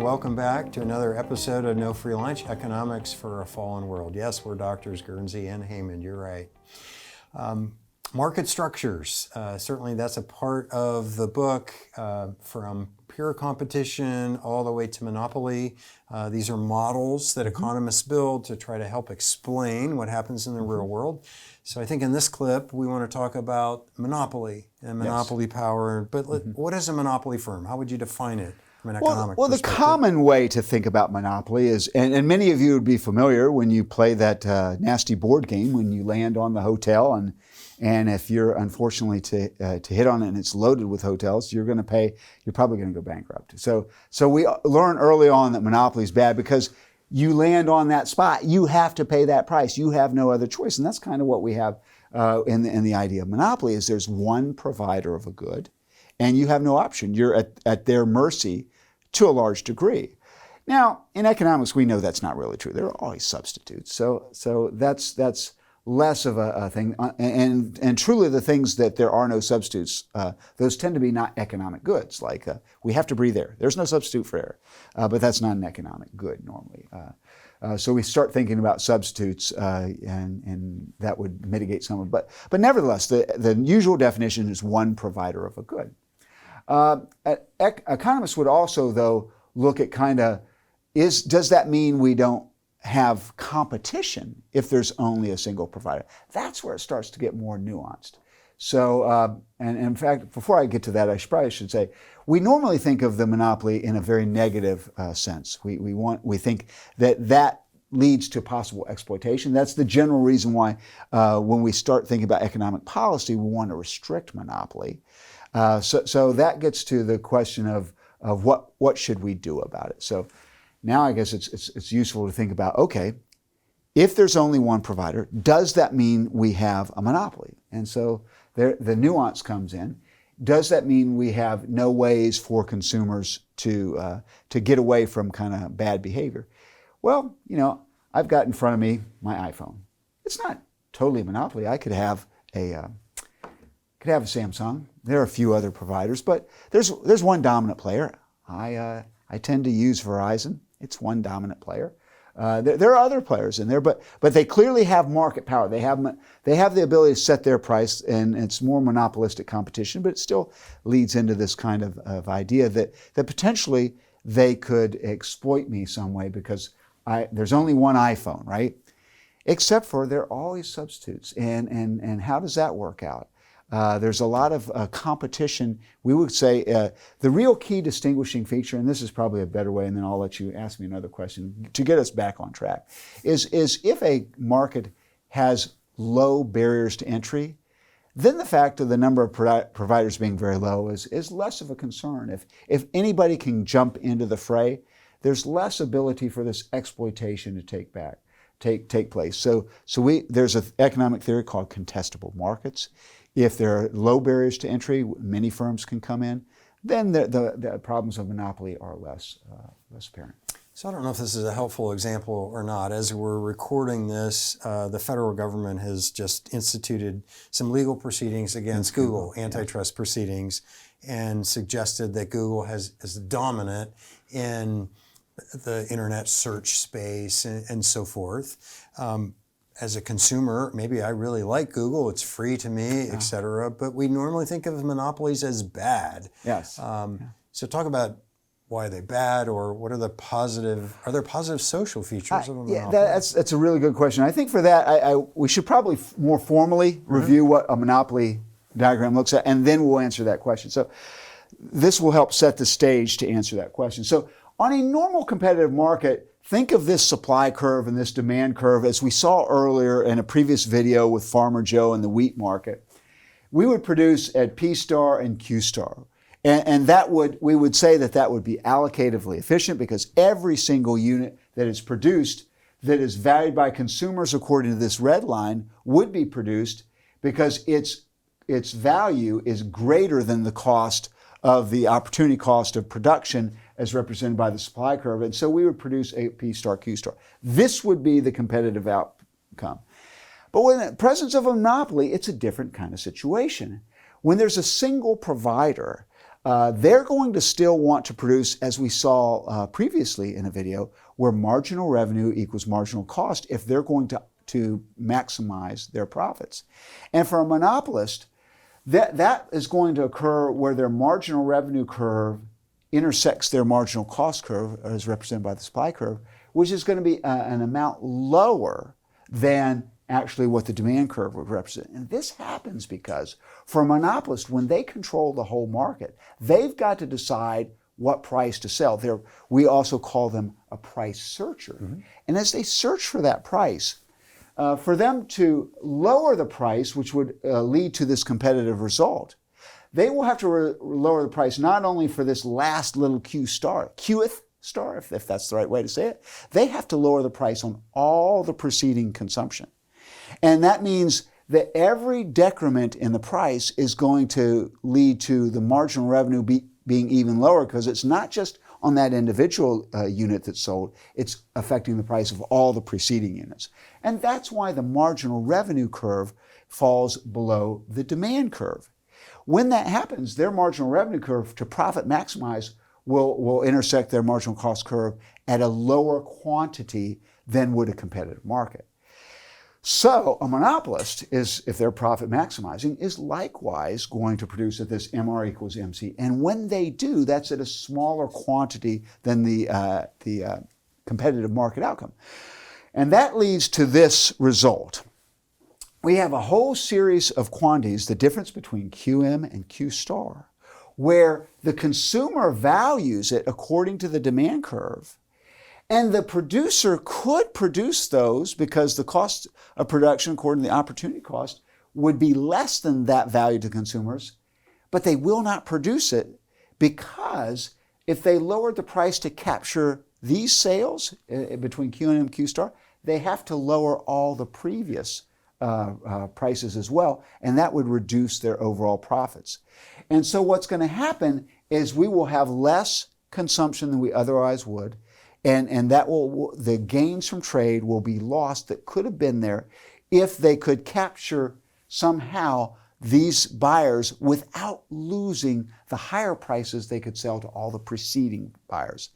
and welcome back to another episode of No Free Lunch, Economics for a Fallen World. Yes, we're Doctors Guernsey and Heyman, you're right. Market structures, certainly that's a part of the book, from pure competition all the way to monopoly. These are models that economists build to try to help explain what happens in the real world. So I think in this clip, we want to talk about monopoly and monopoly power. But what is a monopoly firm? How would you define it from an economic perspective? The common way to think about monopoly is, and many of you would be familiar when you play that nasty board game when you land on the hotel, and if you're unfortunately to hit on it and it's loaded with hotels, you're probably going to go bankrupt. So we learn early on that monopoly is bad because you land on that spot, you have to pay that price. You have no other choice, and that's kind of what we have in the idea of monopoly. Is there's one provider of a good, and you have no option. You're at their mercy to a large degree. Now, in economics, we know that's not really true. There are always substitutes. So that's less of a thing. And truly, the things that there are no substitutes, those tend to be not economic goods. Like we have to breathe air. There's no substitute for air, but that's not an economic good normally. So we start thinking about substitutes, and that would mitigate some of it. But nevertheless, the usual definition is one provider of a good. Economists would also, though, look at does that mean we don't have competition if there's only a single provider? That's where it starts to get more nuanced. So, and in fact, before I get to that, I probably should say, we normally think of the monopoly in a very negative sense. We think that leads to possible exploitation. That's the general reason why when we start thinking about economic policy, we want to restrict monopoly. So that gets to the question of what should we do about it. So now I guess it's useful to think about, okay, if there's only one provider, does that mean we have a monopoly? And so the nuance comes in. Does that mean we have no ways for consumers to get away from kind of bad behavior? Well, I've got in front of me my iPhone. It's not totally a monopoly. I could have a Samsung. There are a few other providers, but there's one dominant player. I tend to use Verizon. It's one dominant player. There are other players in there, but they clearly have market power. They have the ability to set their price, and it's more monopolistic competition, but it still leads into this kind of idea that potentially they could exploit me some way because there's only one iPhone, right? Except for there are always substitutes, and how does that work out? There's a lot of competition. We would say the real key distinguishing feature, and this is probably a better way, and then I'll let you ask me another question to get us back on track, is if a market has low barriers to entry, then the fact of the number of providers being very low is less of a concern. If anybody can jump into the fray, there's less ability for this exploitation to take place. So there's an economic theory called contestable markets. If there are low barriers to entry, many firms can come in, then the problems of monopoly are less apparent. So I don't know if this is a helpful example or not. As we're recording this, the federal government has just instituted some legal proceedings against Google, antitrust proceedings, and suggested that Google is dominant in the internet search space and so forth. As a consumer, maybe I really like Google, it's free to me, et cetera, but we normally think of monopolies as bad. Yes. So talk about why are they bad, or what are there positive social features of a monopoly? Yeah, that's a really good question. I think for that, we should probably more formally review what a monopoly diagram looks at, and then we'll answer that question. So this will help set the stage to answer that question. So on a normal competitive market, think of this supply curve and this demand curve as we saw earlier in a previous video with Farmer Joe and the wheat market. We would produce at P star and Q star. And we would say that would be allocatively efficient because every single unit that is produced that is valued by consumers according to this red line would be produced because its value is greater than the cost of the opportunity cost of production as represented by the supply curve. And so we would produce a P star, Q star. This would be the competitive outcome. But in the presence of a monopoly, it's a different kind of situation. When there's a single provider, they're going to still want to produce, as we saw previously in a video, where marginal revenue equals marginal cost if they're going to maximize their profits. And for a monopolist, that is going to occur where their marginal revenue curve intersects their marginal cost curve, as represented by the supply curve, which is going to be an amount lower than actually what the demand curve would represent. And this happens because for a monopolist, when they control the whole market, they've got to decide what price to sell. We also call them a price searcher. And as they search for that price, for them to lower the price, which would lead to this competitive result, they will have to lower the price not only for this last little Qth star, if that's the right way to say it, they have to lower the price on all the preceding consumption. And that means that every decrement in the price is going to lead to the marginal revenue being even lower, because it's not just on that individual unit that's sold, it's affecting the price of all the preceding units. And that's why the marginal revenue curve falls below the demand curve. When that happens, their marginal revenue curve to profit maximize will intersect their marginal cost curve at a lower quantity than would a competitive market. So a monopolist is, if they're profit maximizing, is likewise going to produce at this MR equals MC. And when they do, that's at a smaller quantity than the competitive market outcome. And that leads to this result. We have a whole series of quantities, the difference between QM and Q star, where the consumer values it according to the demand curve. And the producer could produce those because the cost of production, according to the opportunity cost, would be less than that value to consumers, but they will not produce it because if they lowered the price to capture these sales between Q and Q star, they have to lower all the previous prices as well, and that would reduce their overall profits. And so what's going to happen is we will have less consumption than we otherwise would, and that the gains from trade will be lost that could have been there if they could capture somehow these buyers without losing the higher prices they could sell to all the preceding buyers.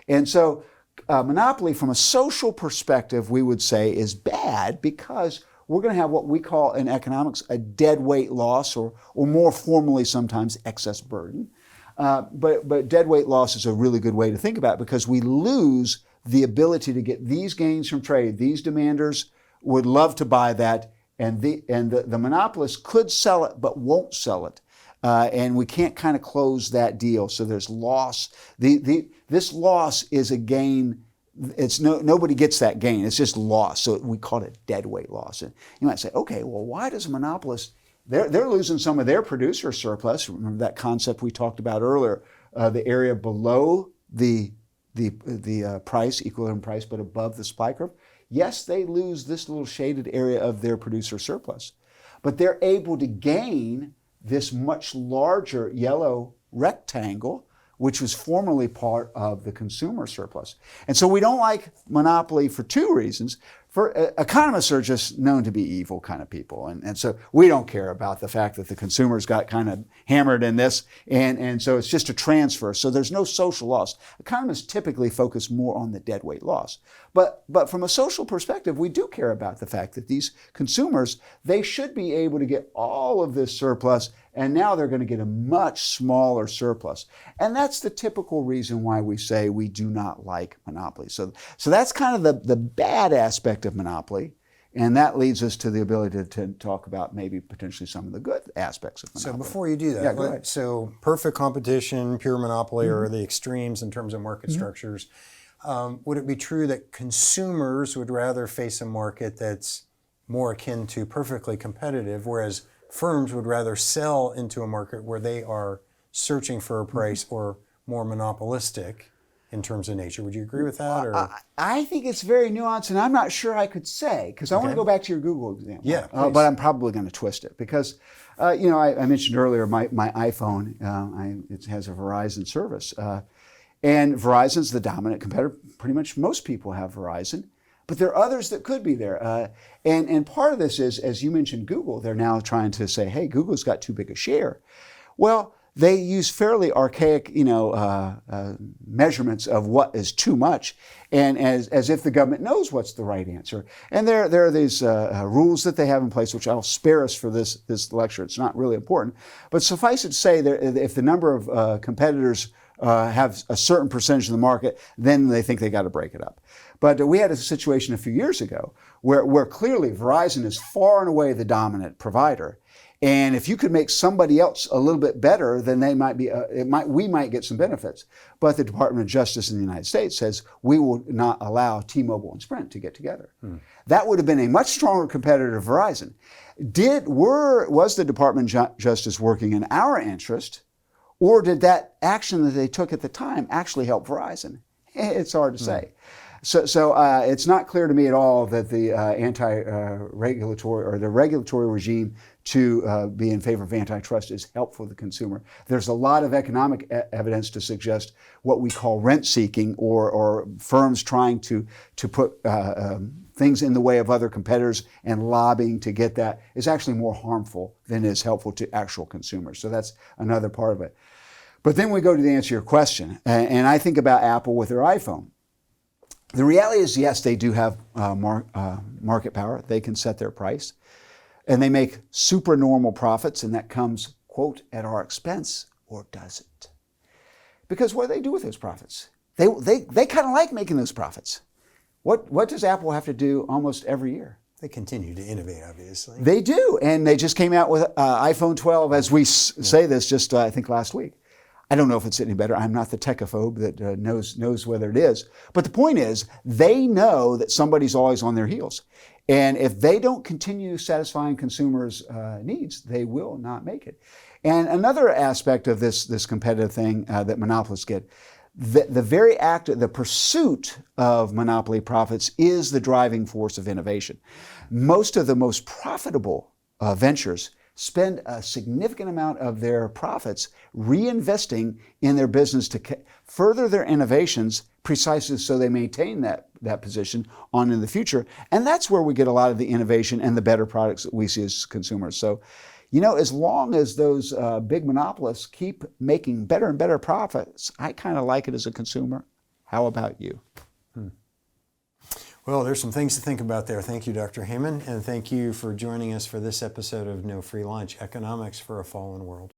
And so monopoly from a social perspective, we would say, is bad because we're going to have what we call in economics a deadweight loss, or more formally sometimes excess burden. But deadweight loss is a really good way to think about it because we lose the ability to get these gains from trade. These demanders would love to buy that, and the monopolist could sell it but won't sell it. And we can't kind of close that deal. So there's loss. This loss is a gain. Nobody gets that gain. It's just loss. So we call it deadweight loss. And you might say, okay, well, why does a monopolist? They're losing some of their producer surplus. Remember that concept we talked about earlier, the area below the price, equilibrium price, but above the supply curve. Yes, they lose this little shaded area of their producer surplus, but they're able to gain this much larger yellow rectangle, which was formerly part of the consumer surplus. And so we don't like monopoly for two reasons. Economists are just known to be evil kind of people. And so we don't care about the fact that the consumers got kind of hammered in this. And so it's just a transfer. So there's no social loss. Economists typically focus more on the deadweight loss. But from a social perspective, we do care about the fact that these consumers, they should be able to get all of this surplus, and now they're going to get a much smaller surplus. And that's the typical reason why we say we do not like monopoly. So that's kind of the bad aspect of monopoly. And that leads us to the ability to talk about maybe potentially some of the good aspects of monopoly. So before you do that, yeah, go ahead. So perfect competition, pure monopoly, or the extremes in terms of market structures. Would it be true that consumers would rather face a market that's more akin to perfectly competitive, whereas firms would rather sell into a market where they are searching for a price or more monopolistic in terms of nature? Would you agree with that? Or? I think it's very nuanced, and I'm not sure I could say, because I want to go back to your Google example. Yeah, but I'm probably going to twist it, because I mentioned earlier my iPhone, it has a Verizon service. And Verizon's the dominant competitor. Pretty much most people have Verizon, but there are others that could be there. And part of this is, as you mentioned, Google. They're now trying to say, hey, Google's got too big a share. Well, they use fairly archaic, measurements of what is too much, and as if the government knows what's the right answer. And there are these rules that they have in place, which I'll spare us for this lecture. It's not really important, but suffice it to say that if the number of competitors have a certain percentage of the market, then they think they got to break it up. But we had a situation a few years ago where clearly Verizon is far and away the dominant provider. And if you could make somebody else a little bit better, then they might be. We might get some benefits. But the Department of Justice in the United States says we will not allow T-Mobile and Sprint to get together. That would have been a much stronger competitor to Verizon. Was the Department of Justice working in our interest, or did that action that they took at the time actually help Verizon? It's hard to say. So it's not clear to me at all that the anti-regulatory or the regulatory regime to be in favor of antitrust is helpful to the consumer. There's a lot of economic evidence to suggest what we call rent seeking or firms trying to put things in the way of other competitors and lobbying to get that is actually more harmful than is helpful to actual consumers. So that's another part of it. But then we go to the answer to your question, and I think about Apple with their iPhone. The reality is, yes, they do have market power. They can set their price. And they make supernormal profits, and that comes, quote, at our expense, or does it? Because what do they do with those profits? They kind of like making those profits. What does Apple have to do almost every year? They continue to innovate, obviously. They do, and they just came out with iPhone 12, as we say this just, I think, last week. I don't know if it's any better. I'm not the techophobe that knows whether it is. But the point is, they know that somebody's always on their heels. And if they don't continue satisfying consumers' needs, they will not make it. And another aspect of this competitive thing that monopolists get, the very act, the pursuit of monopoly profits is the driving force of innovation. Most of the most profitable ventures spend a significant amount of their profits reinvesting in their business to further their innovations precisely so they maintain that position on in the future. And that's where we get a lot of the innovation and the better products that we see as consumers. So, as long as those big monopolists keep making better and better profits, I kind of like it as a consumer. How about you? Well, there's some things to think about there. Thank you, Dr. Heyman, and thank you for joining us for this episode of No Free Lunch, Economics for a Fallen World.